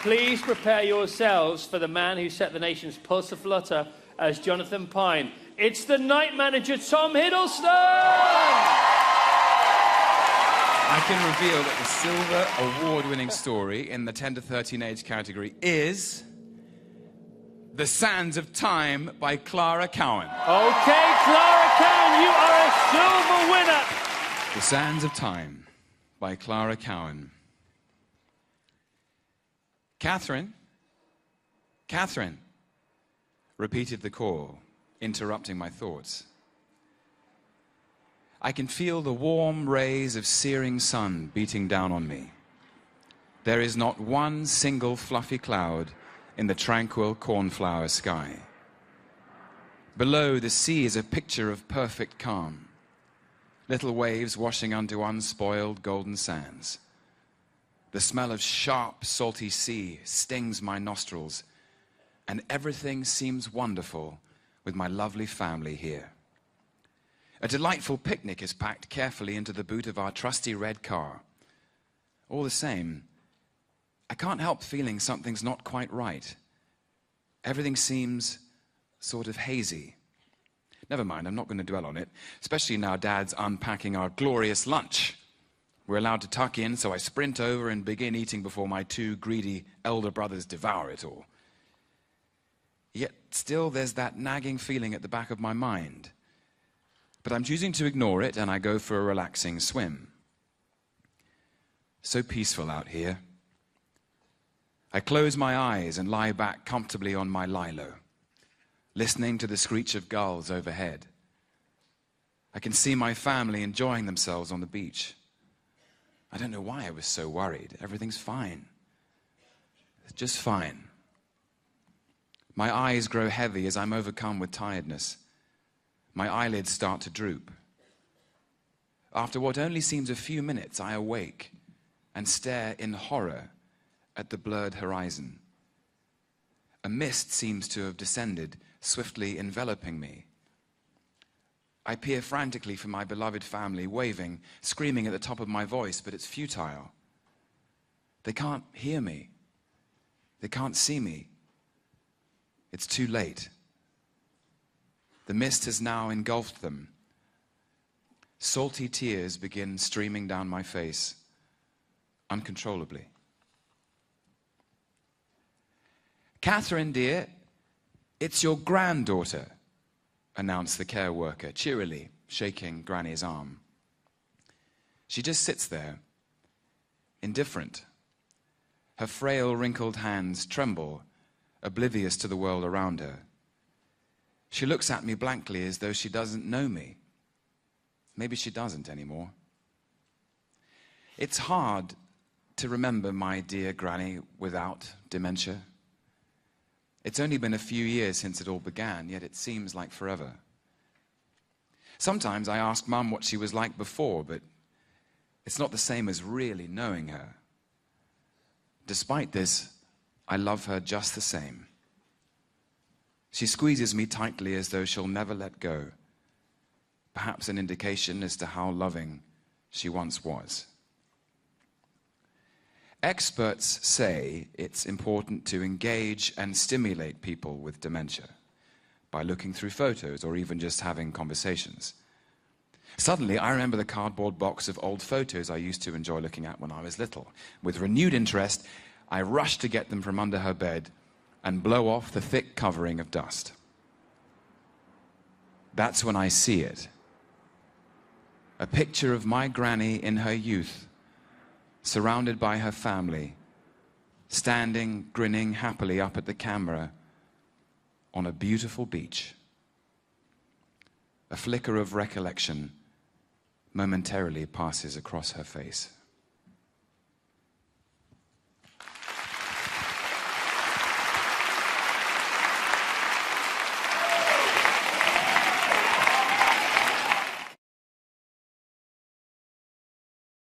Please prepare yourselves for the man who set the nation's pulse aflutter as Jonathan Pine. It's the night manager, Tom Hiddleston! I can reveal that the Silver Award-winning story in the 10 to 13 age category is The Sands of Time by Clara Cowan. Okay, Clara Cowan, you are a silver winner! The Sands of Time by Clara Cowan. Catherine, Catherine, repeated the call, interrupting my thoughts. I can feel the warm rays of searing sun beating down on me. There is not one single fluffy cloud in the tranquil cornflower sky. Below, the sea is a picture of perfect calm. Little waves washing onto unspoiled golden sands. The smell of sharp, salty sea stings my nostrils, and everything seems wonderful with my lovely family here. A delightful picnic is packed carefully into the boot of our trusty red car. All the same, I can't help feeling something's not quite right. Everything seems sort of hazy. Never mind, I'm not going to dwell on it, especially now Dad's unpacking our glorious lunch. We're allowed to tuck in, so I sprint over and begin eating before my two greedy elder brothers devour it all. Yet still there's that nagging feeling at the back of my mind. But I'm choosing to ignore it, and I go for a relaxing swim. So peaceful out here. I close my eyes and lie back comfortably on my lilo, listening to the screech of gulls overhead. I can see my family enjoying themselves on the beach. I don't know why I was so worried. Everything's fine. It's just fine. My eyes grow heavy as I'm overcome with tiredness. My eyelids start to droop. After what only seems a few minutes, I awake and stare in horror at the blurred horizon. A mist seems to have descended, swiftly enveloping me. I peer frantically for my beloved family, waving, screaming at the top of my voice, but it's futile. They can't hear me. They can't see me. It's too late. The mist has now engulfed them. Salty tears begin streaming down my face, uncontrollably. Catherine, dear, it's your granddaughter, announced the care worker, cheerily shaking Granny's arm. She just sits there, indifferent. Her frail, wrinkled hands tremble, oblivious to the world around her. She looks at me blankly as though she doesn't know me. Maybe she doesn't anymore. It's hard to remember my dear Granny without dementia. It's only been a few years since it all began, yet it seems like forever. Sometimes I ask Mum what she was like before, but it's not the same as really knowing her. Despite this, I love her just the same. She squeezes me tightly as though she'll never let go, perhaps an indication as to how loving she once was. Experts say it's important to engage and stimulate people with dementia by looking through photos or even just having conversations. Suddenly, I remember the cardboard box of old photos I used to enjoy looking at when I was little. With renewed interest, I rush to get them from under her bed and blow off the thick covering of dust. That's when I see it. A picture of my Granny in her youth, surrounded by her family, standing, grinning happily up at the camera on a beautiful beach. A flicker of recollection momentarily passes across her face.